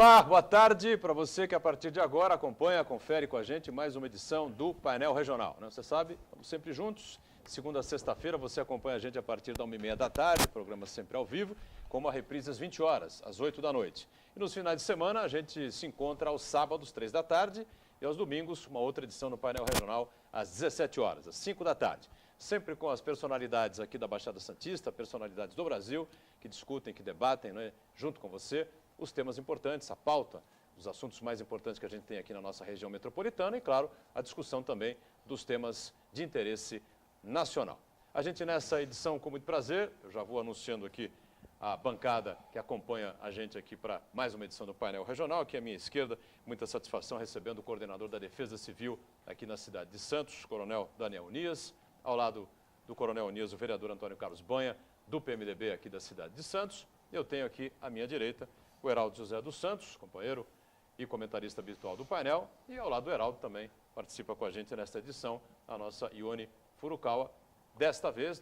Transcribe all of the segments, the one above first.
Olá, boa tarde para você que a partir de agora acompanha, confere com a gente mais uma edição do Painel Regional. Você sabe, estamos sempre juntos. Segunda a sexta-feira você acompanha a gente a partir da 1h30 da tarde, programa sempre ao vivo, com uma reprise às 20 horas, às 8 da noite. E nos finais de semana a gente se encontra aos sábados, 3 da tarde, e aos domingos, uma outra edição no Painel Regional, às 17 horas, às 5 da tarde. Sempre com as personalidades aqui da Baixada Santista, personalidades do Brasil, que discutem, que debatem, né, junto com você, os temas importantes, a pauta, os assuntos mais importantes que a gente tem aqui na nossa região metropolitana e, claro, a discussão também dos temas de interesse nacional. A gente nessa edição, com muito prazer, eu já vou anunciando aqui a bancada que acompanha a gente aqui para mais uma edição do Painel Regional, aqui à minha esquerda, muita satisfação recebendo o coordenador da Defesa Civil aqui na cidade de Santos, Coronel Daniel Unias, ao lado do Coronel Unias, o vereador Antônio Carlos Banha, do PMDB aqui da cidade de Santos. Eu tenho aqui à minha direita o Heraldo José dos Santos, companheiro e comentarista habitual do painel, e ao lado do Heraldo também participa com a gente nesta edição a nossa Ione Furukawa, desta vez,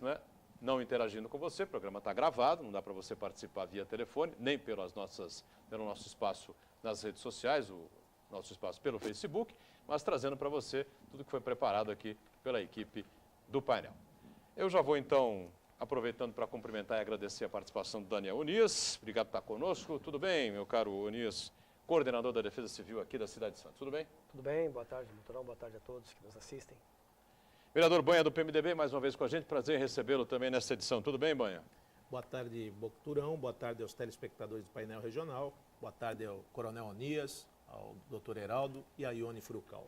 não interagindo com você, o programa está gravado, não dá para você participar via telefone, nem pelo nosso espaço nas redes sociais, o nosso espaço pelo Facebook, mas trazendo para você tudo que foi preparado aqui pela equipe do painel. Eu já vou então, aproveitando para cumprimentar e agradecer a participação do Daniel Unias. Obrigado por estar conosco. Tudo bem, meu caro Unias, coordenador da Defesa Civil aqui da cidade de Santos. Tudo bem? Tudo bem, boa tarde, Motorão, boa tarde a todos que nos assistem. Vereador Banha do PMDB, mais uma vez com a gente. Prazer em recebê-lo também nesta edição. Tudo bem, Banha? Boa tarde, Motorão. Boa tarde aos telespectadores do Painel Regional. Boa tarde ao Coronel Unias, ao Dr. Heraldo e a Ione Furukawa.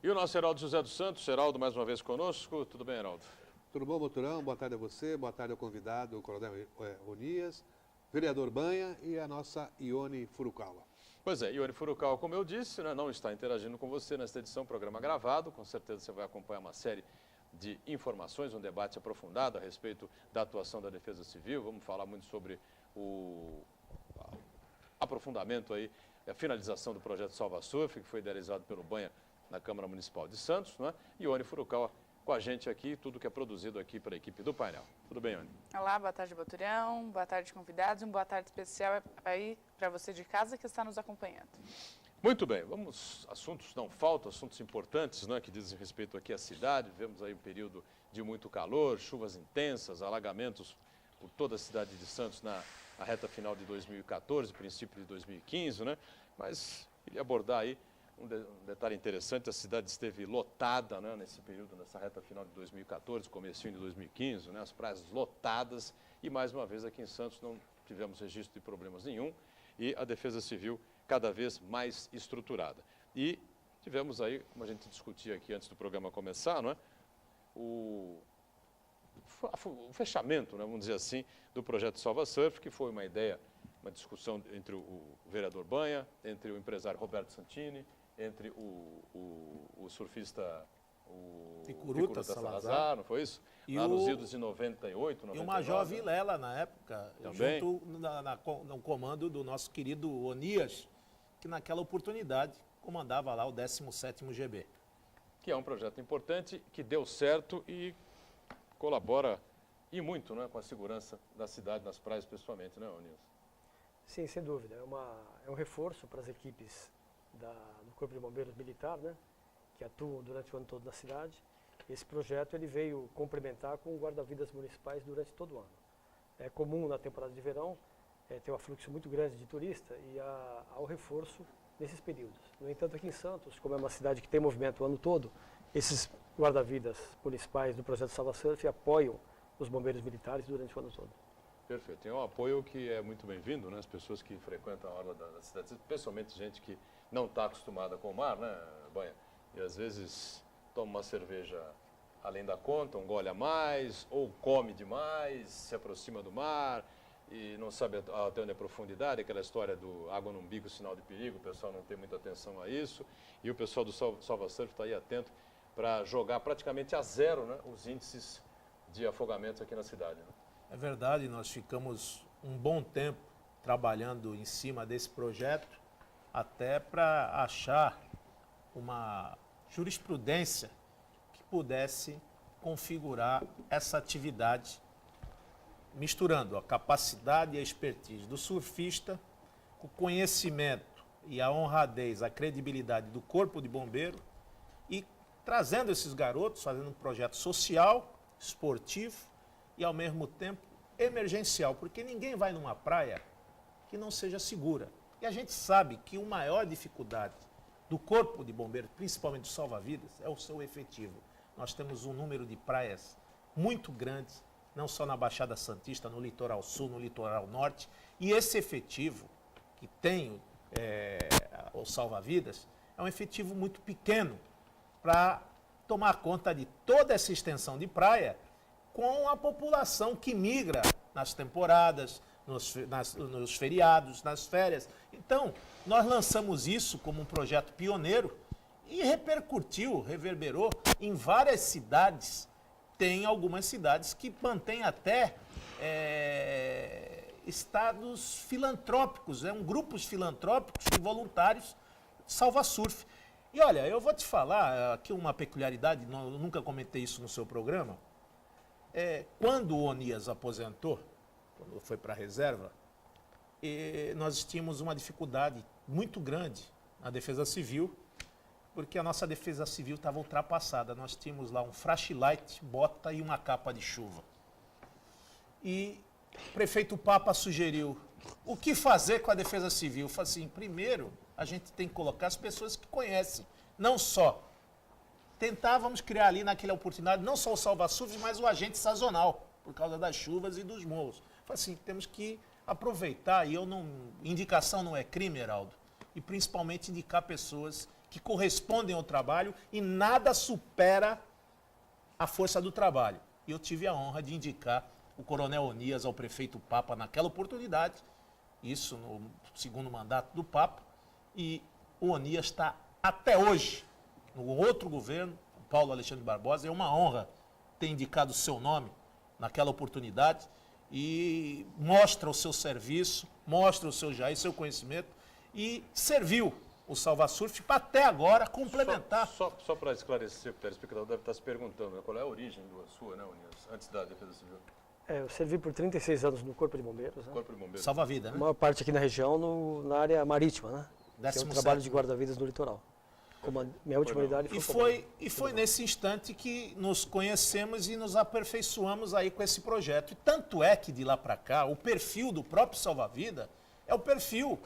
E o nosso Heraldo José dos Santos. Heraldo, mais uma vez conosco. Tudo bem, Heraldo? Tudo bom, Motorão? Boa tarde a você, boa tarde ao convidado, o Coronel Unias, vereador Banha e a nossa Ione Furukawa. Pois é, Ione Furukawa, como eu disse, não está interagindo com você nesta edição, programa gravado. Com certeza você vai acompanhar uma série de informações, um debate aprofundado a respeito da atuação da Defesa Civil. Vamos falar muito sobre o aprofundamento aí, a finalização do projeto Salva Surf, que foi idealizado pelo Banha na Câmara Municipal de Santos, Ione Furukawa com a gente aqui, tudo que é produzido aqui pela equipe do painel. Tudo bem, Ione? Olá, boa tarde, Boturão, boa tarde, convidados, uma boa tarde especial aí para você de casa que está nos acompanhando. Muito bem, assuntos não faltam, assuntos importantes, que dizem respeito aqui à cidade. Vivemos aí um período de muito calor, chuvas intensas, alagamentos por toda a cidade de Santos na reta final de 2014, princípio de 2015, Mas queria abordar aí um detalhe interessante: a cidade esteve lotada nesse período, nessa reta final de 2014, comecinho de 2015, as praias lotadas, e mais uma vez aqui em Santos não tivemos registro de problemas nenhum, e a Defesa Civil cada vez mais estruturada. E tivemos aí, como a gente discutia aqui antes do programa começar, o fechamento, vamos dizer assim, do projeto Salva Surf, que foi uma ideia, uma discussão entre o vereador Banha, entre o empresário Roberto Santini, entre o surfista Picuruta Salazar, não foi isso? E lá nos idos de 98, 99. E o Major Vilela, na época, também, junto no comando do nosso querido Onias, que naquela oportunidade comandava lá o 17º GB. Que é um projeto importante, que deu certo e colabora e muito com a segurança da cidade, nas praias, pessoalmente, Onias? Sim, sem dúvida. É um reforço para as equipes do Corpo de Bombeiros Militar, que atuam durante o ano todo na cidade. Esse projeto ele veio complementar com o guarda-vidas municipais durante todo o ano. É comum na temporada de verão ter um afluxo muito grande de turista e há o reforço nesses períodos. No entanto, aqui em Santos, como é uma cidade que tem movimento o ano todo, esses guarda-vidas municipais do projeto Salva Surf apoiam os bombeiros militares durante o ano todo. Perfeito. É um apoio que é muito bem-vindo, as pessoas que frequentam a orla da cidade, especialmente gente que não está acostumada com o mar, Banha? E às vezes toma uma cerveja além da conta, um gole a mais, ou come demais, se aproxima do mar e não sabe até onde é a profundidade, aquela história do água no umbigo, sinal de perigo, o pessoal não tem muita atenção a isso. E o pessoal do Salva Surf está aí atento para jogar praticamente a zero os índices de afogamento aqui na cidade. É verdade, nós ficamos um bom tempo trabalhando em cima desse projeto, até para achar uma jurisprudência que pudesse configurar essa atividade, misturando a capacidade e a expertise do surfista o conhecimento e a honradez, a credibilidade do Corpo de Bombeiro e trazendo esses garotos, fazendo um projeto social, esportivo e, ao mesmo tempo, emergencial, porque ninguém vai numa praia que não seja segura. E a gente sabe que a maior dificuldade do Corpo de Bombeiro, principalmente do salva-vidas, é o seu efetivo. Nós temos um número de praias muito grandes, não só na Baixada Santista, no litoral sul, no litoral norte, e esse efetivo que tem o salva-vidas é um efetivo muito pequeno para tomar conta de toda essa extensão de praia com a população que migra nas temporadas, nos feriados, nas férias. Então, nós lançamos isso como um projeto pioneiro e repercutiu, reverberou em várias cidades. Tem algumas cidades que mantêm até estados filantrópicos, grupos filantrópicos e voluntários salva-surf. E olha, eu vou te falar aqui uma peculiaridade, eu nunca comentei isso no seu programa. Quando o Onias aposentou, quando foi para a reserva, nós tínhamos uma dificuldade muito grande na Defesa Civil, porque a nossa Defesa Civil estava ultrapassada. Nós tínhamos lá um flashlight, bota e uma capa de chuva. E o prefeito Papa sugeriu o que fazer com a Defesa Civil. Eu falei assim, primeiro a gente tem que colocar as pessoas que conhecem, não só. Tentávamos criar ali naquela oportunidade, não só o salva-surf, mas o agente sazonal, por causa das chuvas e dos morros. Eu falei assim, temos que aproveitar, e indicação não é crime, Heraldo, e principalmente indicar pessoas que correspondem ao trabalho e nada supera a força do trabalho. E eu tive a honra de indicar o Coronel Onias ao prefeito Papa naquela oportunidade, isso no segundo mandato do Papa, e o Onias está até hoje no outro governo, o Paulo Alexandre Barbosa. É uma honra ter indicado o seu nome naquela oportunidade e mostra o seu serviço, mostra o seu seu conhecimento e serviu o salva-surf para até agora complementar. Só para esclarecer, o telespectador deve estar se perguntando, né, qual é a origem sua, né, Onias, antes da Defesa Civil? Eu servi por 36 anos no Corpo de Bombeiros, né? Corpo de Bombeiros. Salva-vida, A né? maior parte aqui na região, na área marítima, né? Que é o 17º. trabalho de guarda-vidas no litoral. Como a minha última unidade foi E foi nesse instante que nos conhecemos e nos aperfeiçoamos aí com esse projeto. E tanto é que de lá para cá, o perfil do próprio salva-vida é o perfil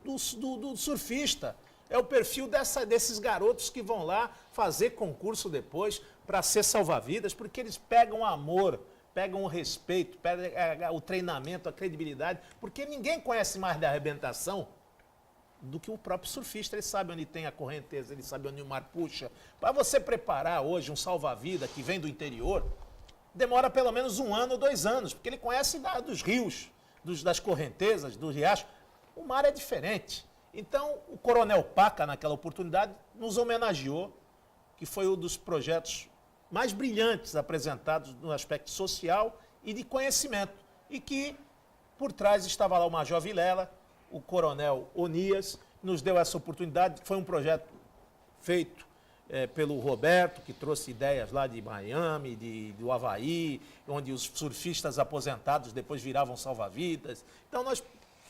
do surfista. É o perfil desses garotos que vão lá fazer concurso depois para ser salva-vidas, porque eles pegam amor, pegam o respeito, pegam o treinamento, a credibilidade, porque ninguém conhece mais da arrebentação do que o próprio surfista. Ele sabe onde tem a correnteza, ele sabe onde o mar puxa. Para você preparar hoje um salva-vida que vem do interior, demora pelo menos 1 ano ou 2 anos, porque ele conhece dos rios, das correntezas, dos riachos. O mar é diferente. Então, o Coronel Paca, naquela oportunidade, nos homenageou, que foi um dos projetos mais brilhantes apresentados no aspecto social e de conhecimento. E que, por trás, estava lá o Major Vilela, o Coronel Onias, nos deu essa oportunidade. Foi um projeto feito pelo Roberto, que trouxe ideias lá de Miami, do Havaí, onde os surfistas aposentados depois viravam salva-vidas. Então, nós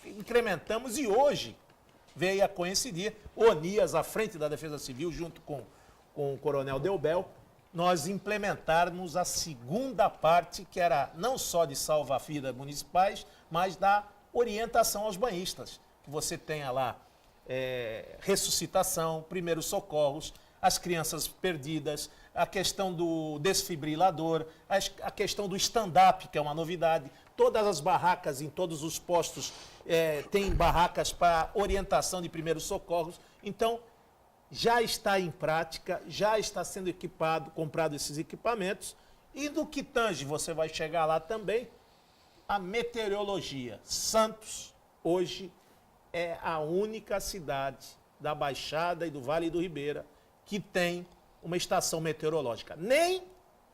incrementamos e hoje veio a coincidir Onias à frente da Defesa Civil, junto com o Coronel Delbel, nós implementarmos a segunda parte, que era não só de salva-vidas municipais, mas da orientação aos banhistas. Que você tenha lá ressuscitação, primeiros socorros, as crianças perdidas, a questão do desfibrilador, a questão do stand-up, que é uma novidade. Todas as barracas, em todos os postos, tem barracas para orientação de primeiros socorros. Então, já está em prática, já está sendo comprado esses equipamentos. E no que tange, você vai chegar lá também, a meteorologia. Santos, hoje, é a única cidade da Baixada e do Vale do Ribeira que tem uma estação meteorológica. Nem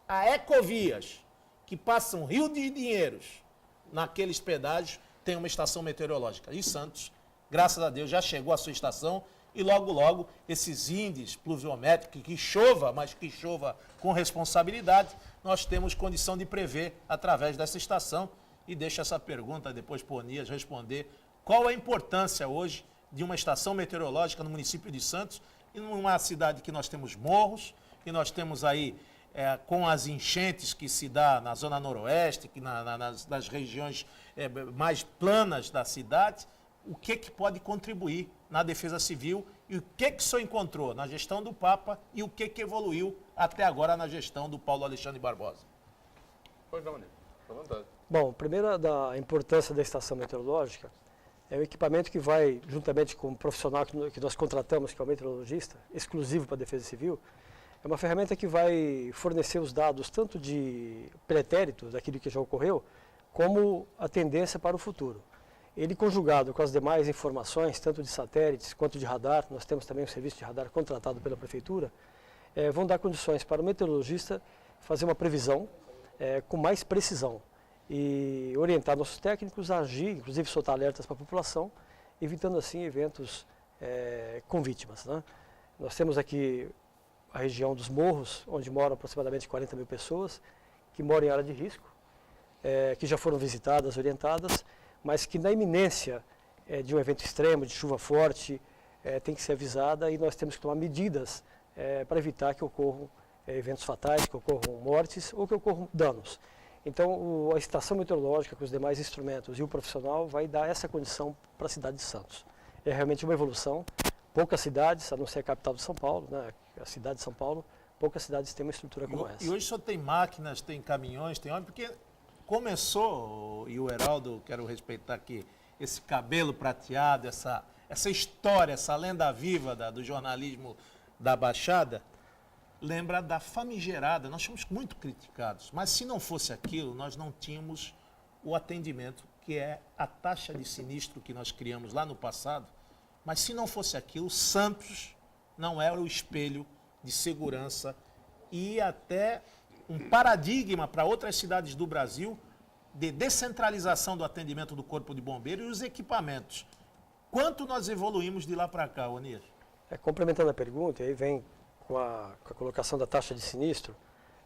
a Ecovias, que passa um rio de dinheiros naqueles pedágios, tem uma estação meteorológica. E Santos, graças a Deus, já chegou à sua estação e logo, logo, esses índices pluviométricos, que chova, mas que chova com responsabilidade, nós temos condição de prever através dessa estação. E deixo essa pergunta depois para o Onias responder qual a importância hoje de uma estação meteorológica no município de Santos, e numa cidade que nós temos morros, que nós temos aí, com as enchentes que se dá na zona noroeste, que nas regiões mais planas da cidade, o que pode contribuir na defesa civil e o que o senhor encontrou na gestão do Papa e o que evoluiu até agora na gestão do Paulo Alexandre Barbosa. Pode dar uma à vontade. Bom, primeiro da importância da estação meteorológica, é o equipamento que vai, juntamente com o profissional que nós contratamos, que é o meteorologista, exclusivo para a defesa civil, é uma ferramenta que vai fornecer os dados tanto de pretérito, daquilo que já ocorreu, como a tendência para o futuro. Ele conjugado com as demais informações, tanto de satélites quanto de radar, nós temos também um serviço de radar contratado pela Prefeitura, vão dar condições para o meteorologista fazer uma previsão com mais precisão e orientar nossos técnicos a agir, inclusive soltar alertas para a população, evitando assim eventos com vítimas, né? Nós temos aqui a região dos morros, onde moram aproximadamente 40 mil pessoas, que moram em área de risco, que já foram visitadas, orientadas, mas que na iminência de um evento extremo, de chuva forte, tem que ser avisada e nós temos que tomar medidas para evitar que ocorram eventos fatais, que ocorram mortes ou que ocorram danos. Então, a estação meteorológica, com os demais instrumentos e o profissional, vai dar essa condição para a cidade de Santos. É realmente uma evolução. Poucas cidades, a não ser a capital de São Paulo, né, a cidade de São Paulo, poucas cidades têm uma estrutura como essa. E hoje só tem máquinas, tem caminhões, tem ônibus, porque começou, e o Heraldo, quero respeitar aqui, esse cabelo prateado, essa história, essa lenda viva do jornalismo da Baixada, lembra da famigerada, nós fomos muito criticados, mas se não fosse aquilo, nós não tínhamos o atendimento, que é a taxa de sinistro que nós criamos lá no passado, mas se não fosse aquilo, Santos não era o espelho de segurança e até um paradigma para outras cidades do Brasil de descentralização do atendimento do Corpo de Bombeiros e os equipamentos. Quanto nós evoluímos de lá para cá, Onias? Complementando a pergunta, aí vem com a colocação da taxa de sinistro,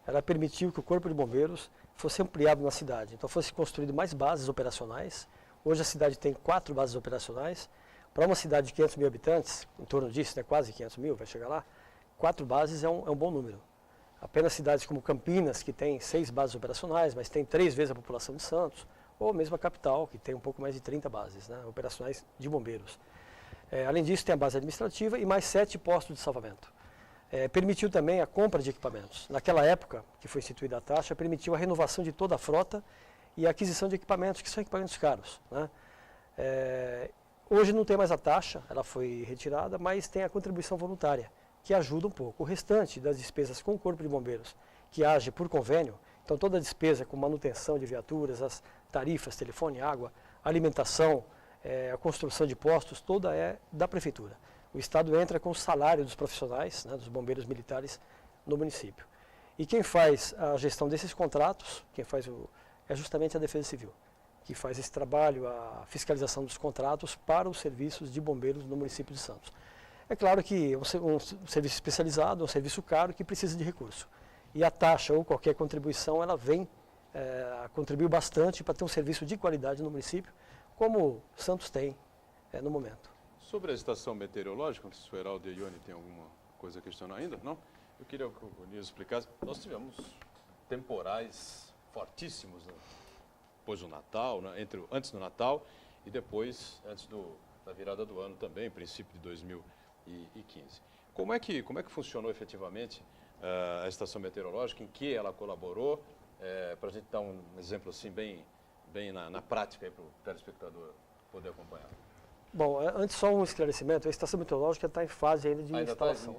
ela permitiu que o Corpo de Bombeiros fosse ampliado na cidade. Então, fosse construído mais bases operacionais. Hoje a cidade tem 4 bases operacionais. Para uma cidade de 500 mil habitantes, em torno disso, né, quase 500 mil, vai chegar lá, 4 bases é um bom número. Apenas cidades como Campinas, que tem 6 bases operacionais, mas tem 3 vezes a população de Santos, ou mesmo a capital, que tem um pouco mais de 30 bases, né, operacionais de bombeiros. Além disso, tem a base administrativa e mais 7 postos de salvamento. Permitiu também a compra de equipamentos. Naquela época, que foi instituída a taxa, permitiu a renovação de toda a frota e a aquisição de equipamentos, que são equipamentos caros, né? Hoje não tem mais a taxa, ela foi retirada, mas tem a contribuição voluntária, que ajuda um pouco. O restante das despesas com o Corpo de Bombeiros, que age por convênio, então toda a despesa com manutenção de viaturas, as tarifas, telefone, água, alimentação, a construção de postos, toda é da Prefeitura. O Estado entra com o salário dos profissionais, né, dos bombeiros militares no município. E quem faz a gestão desses contratos, é justamente a Defesa Civil, que faz esse trabalho, a fiscalização dos contratos para os serviços de bombeiros no município de Santos. É claro que é um serviço especializado, um serviço caro que precisa de recurso. E a taxa ou qualquer contribuição, ela vem contribuir bastante para ter um serviço de qualidade no município, como Santos tem no momento. Sobre a estação meteorológica, não sei se o Heraldo e a Ione tem alguma coisa a questionar ainda, não? Eu queria que o Onias explicasse. Nós tivemos temporais fortíssimos, né, depois do Natal, né, antes do Natal e depois, antes da virada do ano também, princípio de 2015. Como é que funcionou efetivamente a estação meteorológica, em que ela colaborou, para a gente dar um exemplo assim bem na prática para o telespectador poder acompanhar? Bom, antes só um esclarecimento, a estação meteorológica está em fase ainda de instalação.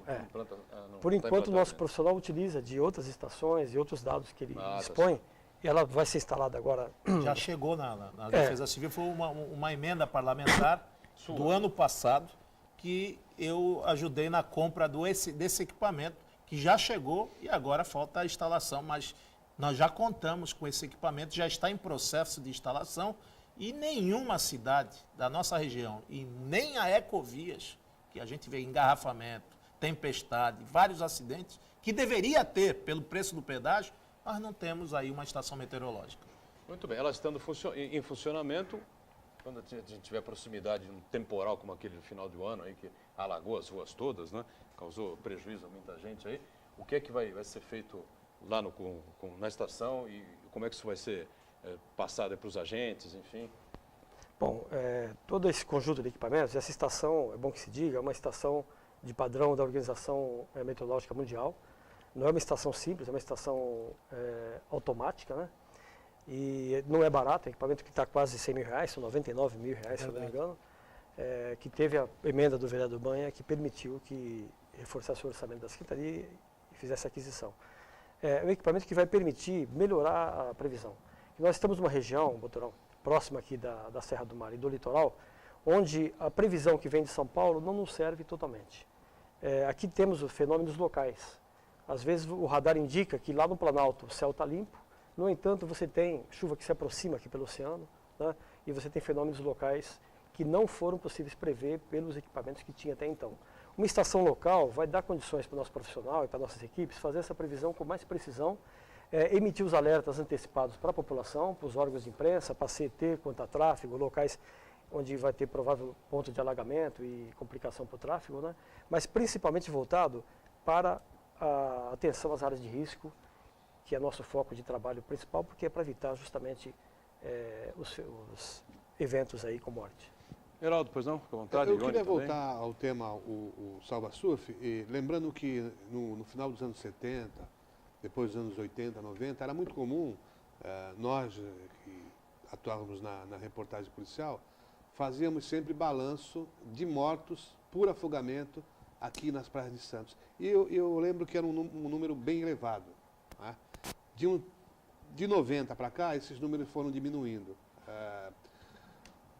Por enquanto, o nosso profissional utiliza de outras estações e outros dados que ele dispõe, e ela vai ser instalada agora. Já chegou na Defesa Civil, foi uma emenda parlamentar do ano passado, que eu ajudei na compra desse equipamento, que já chegou e agora falta a instalação, mas nós já contamos com esse equipamento, já está em processo de instalação. E nenhuma cidade da nossa região, e nem a Ecovias, que a gente vê engarrafamento, tempestade, vários acidentes, que deveria ter pelo preço do pedágio, nós não temos aí uma estação meteorológica. Muito bem, ela estando em funcionamento, quando a gente tiver proximidade de um temporal como aquele do final do ano aí, que alagou as ruas todas, né? Causou prejuízo a muita gente aí, o que é que vai ser feito lá na estação e como é que isso vai ser passado para os agentes, enfim? Bom, todo esse conjunto de equipamentos, essa estação, é bom que se diga, é uma estação de padrão da Organização Meteorológica Mundial. Não é uma estação simples, é uma estação automática, né? E não é barato, é um equipamento que está quase R$100 mil, são R$99 mil, se eu não me engano, que teve a emenda do vereador Banha que permitiu que reforçasse o orçamento da Secretaria e fizesse a aquisição. É um equipamento que vai permitir melhorar a previsão. E nós estamos numa região, Boturão, próxima aqui da Serra do Mar e do litoral, onde a previsão que vem de São Paulo não nos serve totalmente. Aqui temos os fenômenos locais. Às vezes o radar indica que lá no Planalto o céu está limpo, no entanto você tem chuva que se aproxima aqui pelo oceano, né, e você tem fenômenos locais que não foram possíveis prever pelos equipamentos que tinha até então. Uma estação local vai dar condições para o nosso profissional e para nossas equipes fazer essa previsão com mais precisão, emitir os alertas antecipados para a população, para os órgãos de imprensa, para a CET, quanto a tráfego, locais onde vai ter provável ponto de alagamento e complicação para o tráfego, né? Mas principalmente voltado para a atenção às áreas de risco, que é nosso foco de trabalho principal, porque é para evitar justamente os eventos aí com morte. Heraldo, pois não? Fica à vontade. Eu queria também. voltar ao tema, o Salva Surf, e lembrando que no final dos anos 70, depois dos anos 80, 90, era muito comum, nós que atuávamos na reportagem policial, fazíamos sempre balanço de mortos por afogamento aqui nas praias de Santos. E eu lembro que era um número bem elevado. Né? De 90 para cá, esses números foram diminuindo.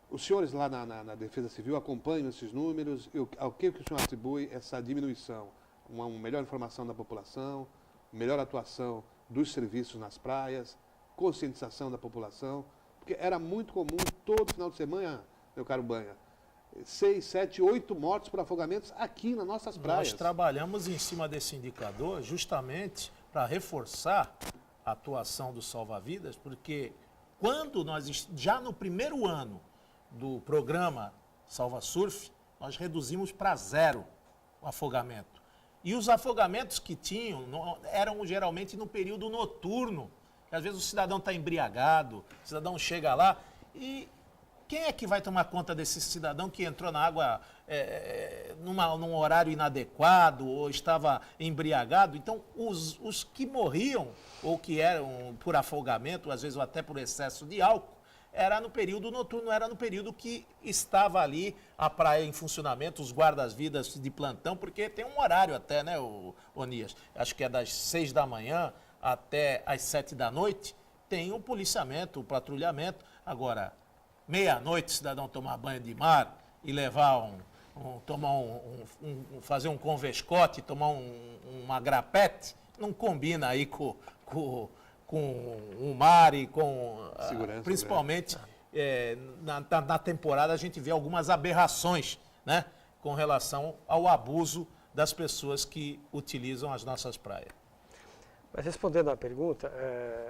Os senhores lá na Defesa Civil acompanham esses números? Ao que o senhor atribui essa diminuição? Uma melhor informação da população, melhor atuação dos serviços nas praias, conscientização da população? Porque era muito comum, todo final de semana, meu caro Banha, 6, 7, 8 mortos por afogamentos aqui nas nossas praias. Nós trabalhamos em cima desse indicador justamente para reforçar a atuação do salva-vidas, porque quando já no primeiro ano do programa Salva Surf, nós reduzimos para 0 o afogamento. E os afogamentos que tinham eram geralmente no período noturno, que às vezes o cidadão está embriagado, o cidadão chega lá e quem é que vai tomar conta desse cidadão que entrou na água num horário inadequado ou estava embriagado? Então, os que morriam ou que eram por afogamento, às vezes ou até por excesso de álcool, era no período noturno, era no período que estava ali a praia em funcionamento, os guardas-vidas de plantão, porque tem um horário até, né, Onias? Acho que é das 6 da manhã até às 7 da noite, tem o policiamento, o patrulhamento. Agora, meia-noite, o cidadão tomar banho de mar e levar fazer um convescote, tomar uma grapete, não combina aí com o mar e com... Segurança, principalmente na temporada a gente vê algumas aberrações, né, com relação ao abuso das pessoas que utilizam as nossas praias. Mas respondendo à pergunta,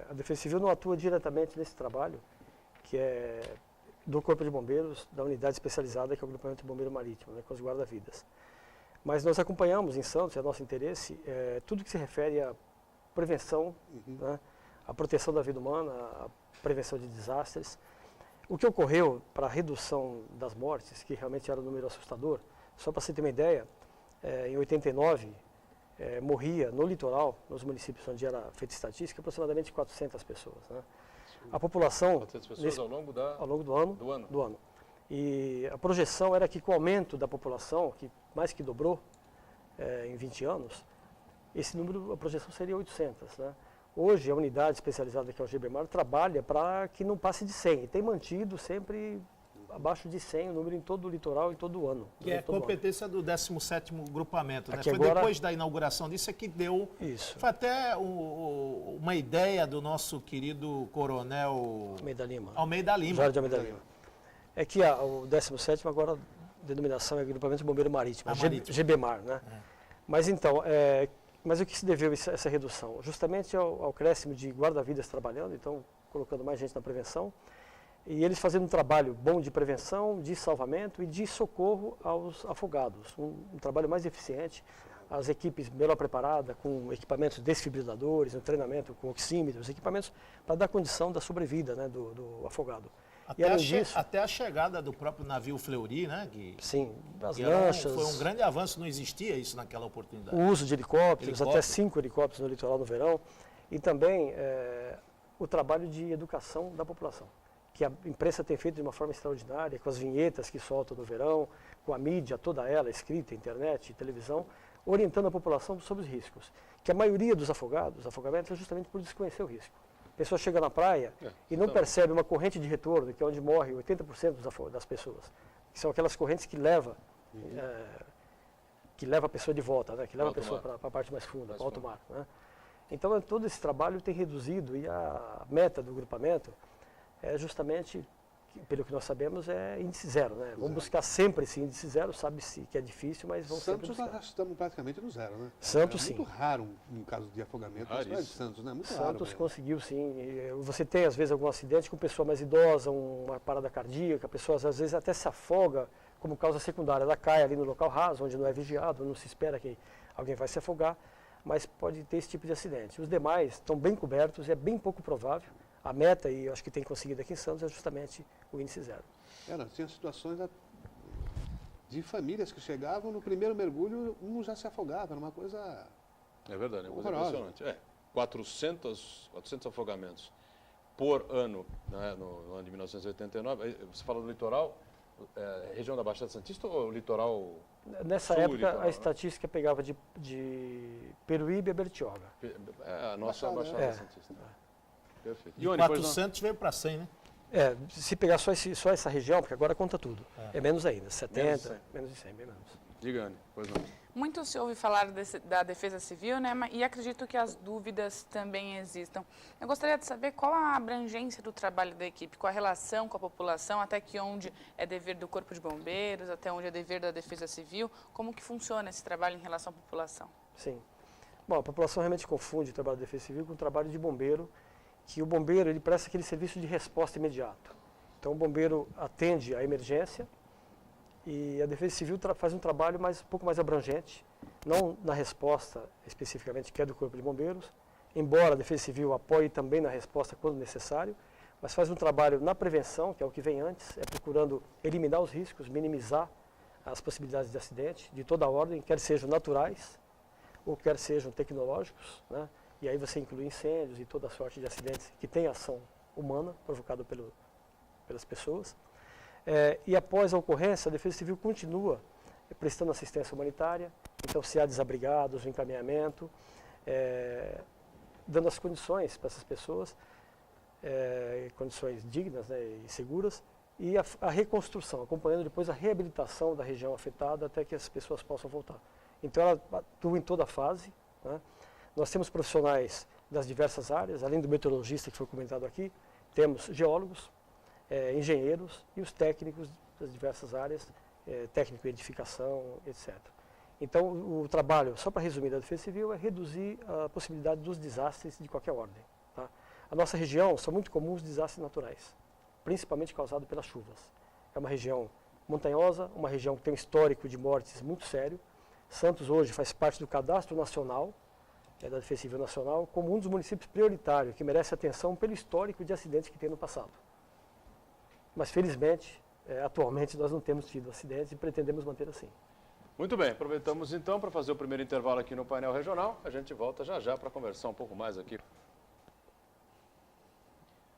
a Defesa Civil não atua diretamente nesse trabalho, que é do Corpo de Bombeiros, da unidade especializada, que é o Grupamento de Bombeiro Marítimo, né, com os guarda-vidas. Mas nós acompanhamos em Santos, é nosso interesse, tudo que se refere à prevenção, né, à proteção da vida humana, à prevenção de desastres. O que ocorreu para a redução das mortes, que realmente era um número assustador, só para você ter uma ideia, em 89, morria no litoral, nos municípios onde era feita estatística, aproximadamente 400 pessoas. Né? A população... 400 pessoas ao longo do ano. E a projeção era que com o aumento da população, que mais que dobrou em 20 anos, esse número, a projeção seria 800. Né? Hoje, a unidade especializada, que é o GBMAR, trabalha para que não passe de 100. E tem mantido sempre abaixo de 100 o número em todo o litoral, em todo o ano. Que é competência do 17º grupamento. Né? Foi agora... depois da inauguração disso é que deu... Isso. Foi até uma ideia do nosso querido coronel... Almeida Lima. Jorge Almeida Lima. É que o 17º agora, a denominação é Grupamento de Bombeiro Marítimo, GBMAR. Né? Mas então, mas o que se deveu essa redução? Justamente ao crescimento de guarda-vidas trabalhando, então colocando mais gente na prevenção, E eles fazendo um trabalho bom de prevenção, de salvamento e de socorro aos afogados. Um trabalho mais eficiente, as equipes melhor preparadas, com equipamentos desfibriladores, um treinamento com oxímetros, equipamentos para dar condição da sobrevida, né, do afogado. E além disso, Até a chegada do próprio navio Fleury, né? sim, as que lanchas, foi um grande avanço, não existia isso naquela oportunidade. o uso de helicópteros, até 5 helicópteros no litoral no verão, e também o trabalho de educação da população, que a imprensa tem feito de uma forma extraordinária, com as vinhetas que soltam no verão, com a mídia toda ela, escrita, internet, televisão, orientando a população sobre os riscos. Que a maioria dos afogamentos é justamente por desconhecer o risco. A pessoa chega na praia e não percebe uma corrente de retorno, que é onde morre 80% das pessoas, que são aquelas correntes que leva a pessoa de volta, né? Que leva a pessoa para a parte mais funda, para o alto mar. Né? Então, todo esse trabalho tem reduzido, e a meta do grupamento é justamente, pelo que nós sabemos, é índice zero. Né? Vamos buscar sempre esse índice zero, sabe-se que é difícil, mas vamos sempre buscar. Santos nós estamos praticamente no zero, né? Santos, sim. É muito raro um caso de afogamento na cidade de Santos, né? Muito raro. Santos conseguiu, sim. E você tem, às vezes, algum acidente com pessoa mais idosa, uma parada cardíaca, a pessoa, às vezes, até se afoga como causa secundária. Ela cai ali no local raso, onde não é vigiado, não se espera que alguém vai se afogar, mas pode ter esse tipo de acidente. Os demais estão bem cobertos e é bem pouco provável. A meta, e eu acho que tem conseguido aqui em Santos, é justamente o índice zero. Tinha situações de famílias que chegavam, no primeiro mergulho, um já se afogava, era uma coisa... É verdade, é uma coisa impressionante. 400 afogamentos por ano, né, no ano de 1989. Você fala do litoral, região da Baixada Santista ou litoral? Nessa sul, época, litoral, a estatística pegava de Peruíbe a Bertioga. A nossa Baixada Santista. Perfeito. E 400 veio para 100, né? Se pegar só essa região, porque agora conta tudo, é menos ainda, 70, menos de 100, bem menos. Diga, Anne, pois não. Muito se ouve falar da Defesa Civil, né? E acredito que as dúvidas também existam. Eu gostaria de saber qual a abrangência do trabalho da equipe, qual a relação com a população, até que onde é dever do Corpo de Bombeiros, até onde é dever da Defesa Civil, como que funciona esse trabalho em relação à população? Sim. Bom, a população realmente confunde o trabalho da Defesa Civil com o trabalho de bombeiro, que o bombeiro ele presta aquele serviço de resposta imediata. Então o bombeiro atende a emergência e a Defesa Civil faz um trabalho um pouco mais abrangente, não na resposta especificamente que é do Corpo de Bombeiros, embora a Defesa Civil apoie também na resposta quando necessário, mas faz um trabalho na prevenção, que é o que vem antes, procurando eliminar os riscos, minimizar as possibilidades de acidente de toda a ordem, quer sejam naturais ou quer sejam tecnológicos, né? E aí você inclui incêndios e toda a sorte de acidentes que tem ação humana provocada pelas pessoas. E após a ocorrência, a Defesa Civil continua prestando assistência humanitária, então se há desabrigados, o encaminhamento, dando as condições para essas pessoas, condições dignas, né, e seguras, e a reconstrução, acompanhando depois a reabilitação da região afetada até que as pessoas possam voltar. Então ela atua em toda a fase, né? Nós temos profissionais das diversas áreas, além do meteorologista que foi comentado aqui, temos geólogos, engenheiros e os técnicos das diversas áreas, técnico em edificação, etc. Então, o trabalho, só para resumir, da Defesa Civil é reduzir a possibilidade dos desastres de qualquer ordem. Tá? A nossa região são muito comuns desastres naturais, principalmente causados pelas chuvas. É uma região montanhosa, uma região que tem um histórico de mortes muito sério. Santos hoje faz parte do Cadastro Nacional, da Defesa Civil Nacional, como um dos municípios prioritários, que merece atenção pelo histórico de acidentes que tem no passado. Mas, felizmente, atualmente nós não temos tido acidentes e pretendemos manter assim. Muito bem, aproveitamos então para fazer o primeiro intervalo aqui no painel regional. A gente volta já para conversar um pouco mais aqui.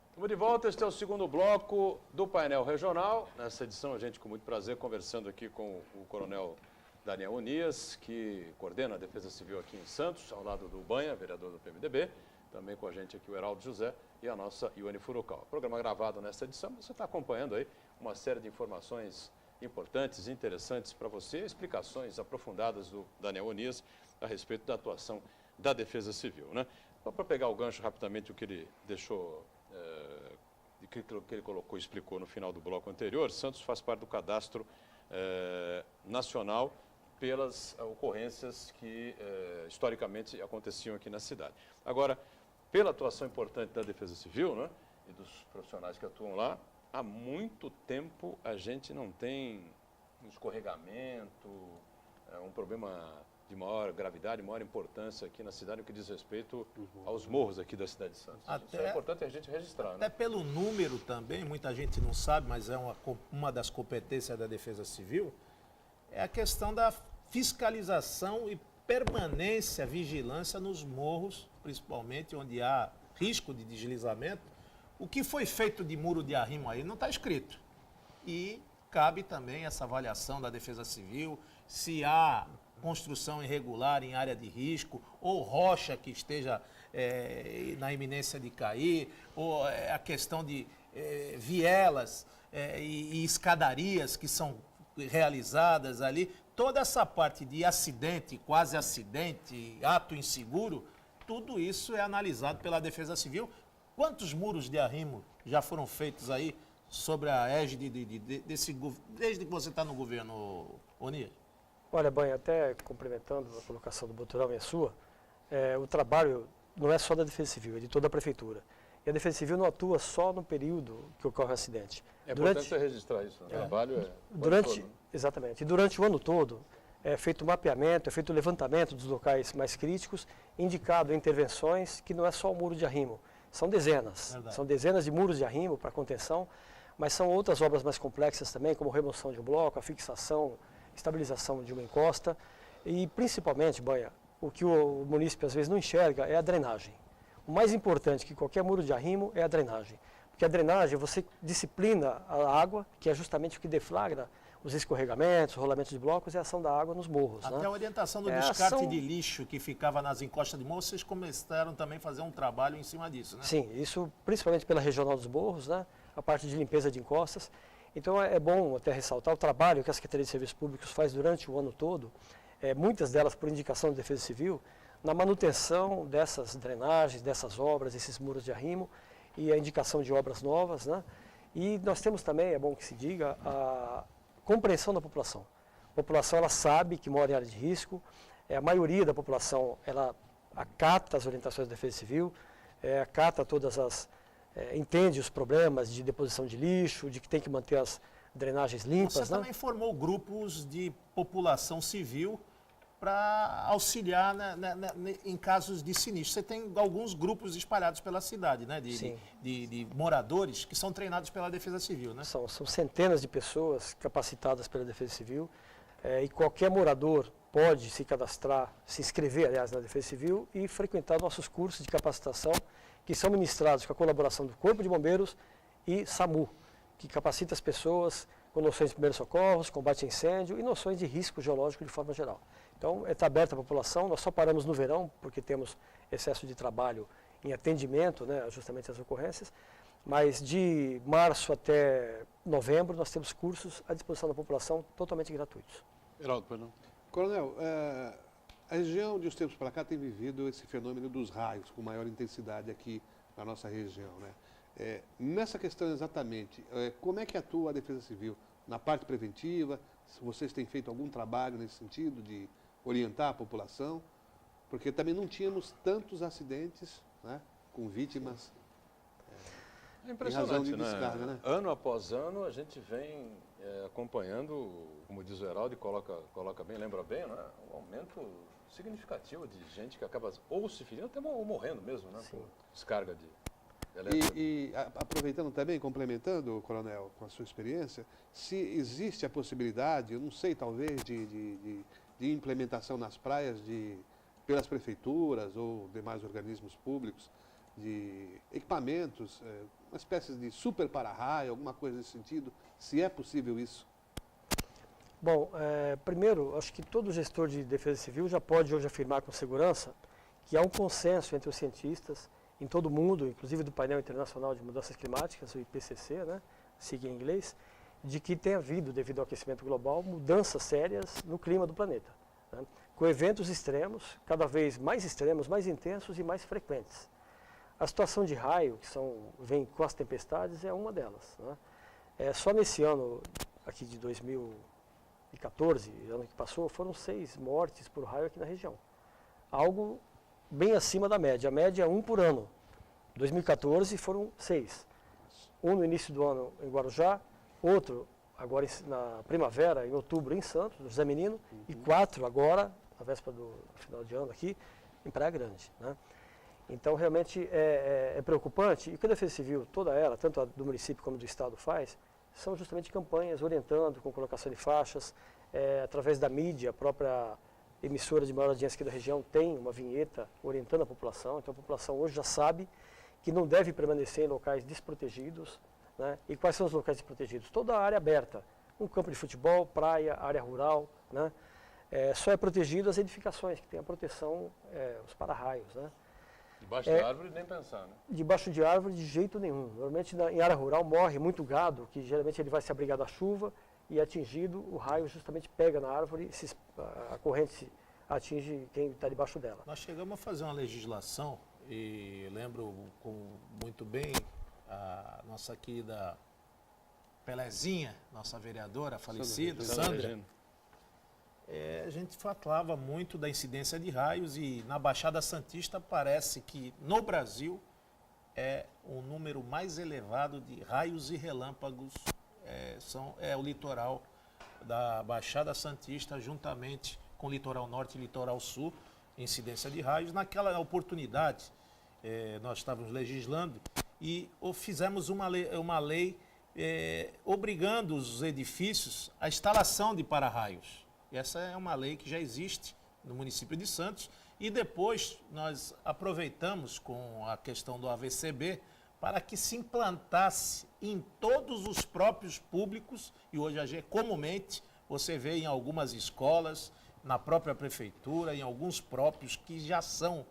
Estamos de volta, este é o segundo bloco do painel regional. Nessa edição, a gente, com muito prazer, conversando aqui com o coronel Daniel Onias, que coordena a Defesa Civil aqui em Santos, ao lado do Banha, vereador do PMDB, também com a gente aqui o Heraldo José e a nossa Ione Furukawa. Programa gravado nesta edição, você está acompanhando aí uma série de informações importantes, interessantes para você, explicações aprofundadas do Daniel Onias a respeito da atuação da Defesa Civil, né? Só para pegar o gancho rapidamente o que ele deixou, que ele colocou e explicou no final do bloco anterior, Santos faz parte do cadastro nacional pelas ocorrências que historicamente aconteciam aqui na cidade. Agora, pela atuação importante da Defesa Civil, né, e dos profissionais que atuam lá, há muito tempo a gente não tem um escorregamento, um problema de maior gravidade, maior importância aqui na cidade, no que diz respeito aos morros aqui da cidade de Santos. Isso é importante a gente registrar, Até né? pelo número também, muita gente não sabe, mas é uma das competências da Defesa Civil, é a questão da fiscalização e permanência, vigilância nos morros, principalmente onde há risco de deslizamento. O que foi feito de muro de arrimo aí não está escrito. E cabe também essa avaliação da Defesa Civil, se há construção irregular em área de risco, ou rocha que esteja na iminência de cair, ou a questão de vielas e escadarias que são realizadas ali. Toda essa parte de acidente, quase acidente, ato inseguro, tudo isso é analisado pela Defesa Civil. Quantos muros de arrimo já foram feitos aí sobre a égide desde que você está no governo, Onias? Olha, Banha, até complementando a colocação do Boturão e a sua, o trabalho não é só da Defesa Civil, é de toda a Prefeitura. E a Defesa Civil não atua só no período que ocorre o acidente. É importante você registrar isso, né? O trabalho durante, exatamente. E durante o ano todo é feito o mapeamento, é feito o levantamento dos locais mais críticos, indicado intervenções que não é só o muro de arrimo, são dezenas. Verdade. São dezenas de muros de arrimo para contenção, mas são outras obras mais complexas também, como remoção de um bloco, a fixação, estabilização de uma encosta e, principalmente, Banha, o que o munícipe às vezes não enxerga é a drenagem. O mais importante que qualquer muro de arrimo é a drenagem, porque a drenagem você disciplina a água, que é justamente o que deflagra os escorregamentos, rolamentos de blocos e a ação da água nos morros. Até né? a orientação do descarte de lixo que ficava nas encostas de morro, vocês começaram também a fazer um trabalho em cima disso, né? Sim, isso principalmente pela Regional dos Morros, né? A parte de limpeza de encostas. Então é bom até ressaltar o trabalho que a Secretaria de Serviços Públicos faz durante o ano todo, muitas delas por indicação da Defesa Civil, na manutenção dessas drenagens, dessas obras, esses muros de arrimo e a indicação de obras novas, né? E nós temos também, é bom que se diga, a compreensão da população. A população ela sabe que mora em área de risco, a maioria da população ela acata as orientações da Defesa Civil, acata todas as entende os problemas de deposição de lixo, de que tem que manter as drenagens limpas. Você também formou grupos de população civil para auxiliar em casos de sinistro. Você tem alguns grupos espalhados pela cidade, né? De moradores que são treinados pela Defesa Civil, né? São centenas de pessoas capacitadas pela Defesa Civil e qualquer morador pode se cadastrar, se inscrever, aliás, na Defesa Civil e frequentar nossos cursos de capacitação que são ministrados com a colaboração do Corpo de Bombeiros e SAMU, que capacita as pessoas com noções de primeiros socorros, combate a incêndio e noções de risco geológico de forma geral. Então, está aberta a população, nós só paramos no verão, porque temos excesso de trabalho em atendimento, né, justamente às ocorrências, mas de março até novembro nós temos cursos à disposição da população totalmente gratuitos. Heraldo, perdão. Coronel, a região de uns tempos para cá tem vivido esse fenômeno dos raios com maior intensidade aqui na nossa região, né? Nessa questão exatamente, como é que atua a Defesa Civil? Na parte preventiva, se vocês têm feito algum trabalho nesse sentido de orientar a população? Porque também não tínhamos tantos acidentes, né, com vítimas É em impressionante, razão de descarga, né? Ano após ano a gente vem acompanhando, como diz o Heraldo, e coloca bem, lembra bem, né? Um aumento significativo de gente que acaba ou se ferindo até ou morrendo mesmo, né? Por descarga de elétrica. E aproveitando também, complementando, Coronel, com a sua experiência, se existe a possibilidade, eu não sei, talvez, de implementação nas praias pelas prefeituras ou demais organismos públicos, de equipamentos, uma espécie de super para-raio, alguma coisa nesse sentido, se é possível isso? Bom, primeiro, acho que todo gestor de defesa civil já pode hoje afirmar com segurança que há um consenso entre os cientistas em todo o mundo, inclusive do Painel Internacional de Mudanças Climáticas, o IPCC, né, sigla em inglês, de que tem havido, devido ao aquecimento global, mudanças sérias no clima do planeta, né, com eventos extremos, cada vez mais extremos, mais intensos e mais frequentes. A situação de raio, que vem com as tempestades, é uma delas, né. Só nesse ano, aqui de 2014, ano que passou, foram 6 mortes por raio aqui na região. Algo bem acima da média. A média é 1 por ano. Em 2014 foram 6. um no início do ano em Guarujá, outro agora na primavera, em outubro, em Santos, no José Menino, e 4 agora, na véspera do final de ano aqui, em Praia Grande, né? Então, realmente é preocupante, e o que a Defesa Civil, toda ela, tanto a do município como do Estado faz, são justamente campanhas orientando com colocação de faixas, através da mídia, a própria emissora de maior audiência aqui da região tem uma vinheta orientando a população, então a população hoje já sabe que não deve permanecer em locais desprotegidos, né? E quais são os locais desprotegidos? Toda a área aberta, um campo de futebol, praia, área rural, né? Só é protegido as edificações, que tem a proteção, os para-raios, né? Debaixo de árvore nem pensar, né? Debaixo de árvore de jeito nenhum. Normalmente em área rural morre muito gado, que geralmente ele vai se abrigar da chuva e atingido, o raio justamente pega na árvore, a corrente atinge quem está debaixo dela. Nós chegamos a fazer uma legislação e lembro muito bem a nossa querida Pelezinha, nossa vereadora falecida, Sandra. A gente falava muito da incidência de raios e na Baixada Santista parece que no Brasil é o número mais elevado de raios e relâmpagos, é o litoral da Baixada Santista juntamente com o litoral norte e litoral sul, incidência de raios. Naquela oportunidade nós estávamos legislando e fizemos uma lei obrigando os edifícios à instalação de para-raios. Essa é uma lei que já existe no município de Santos e depois nós aproveitamos com a questão do AVCB para que se implantasse em todos os próprios públicos e hoje comumente você vê em algumas escolas, na própria prefeitura, em alguns próprios que já são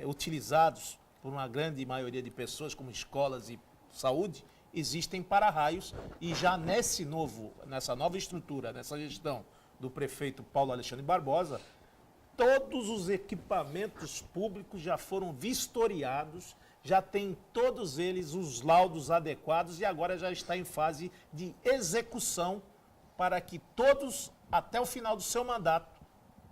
utilizados por uma grande maioria de pessoas como escolas e saúde, existem para-raios e já nessa nova estrutura, nessa gestão do prefeito Paulo Alexandre Barbosa, todos os equipamentos públicos já foram vistoriados, já tem todos eles os laudos adequados e agora já está em fase de execução para que todos, até o final do seu mandato,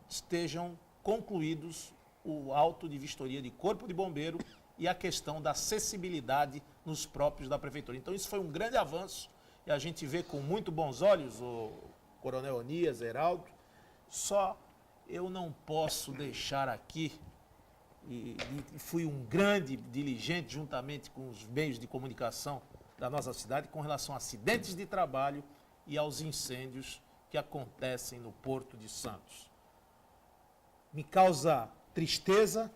estejam concluídos o auto de vistoria de Corpo de Bombeiro e a questão da acessibilidade nos próprios da prefeitura. Então isso foi um grande avanço e a gente vê com muito bons olhos o Coronel Onias, Heraldo, só eu não posso deixar aqui, e fui um grande diligente juntamente com os meios de comunicação da nossa cidade com relação a acidentes de trabalho e aos incêndios que acontecem no Porto de Santos. Me causa tristeza.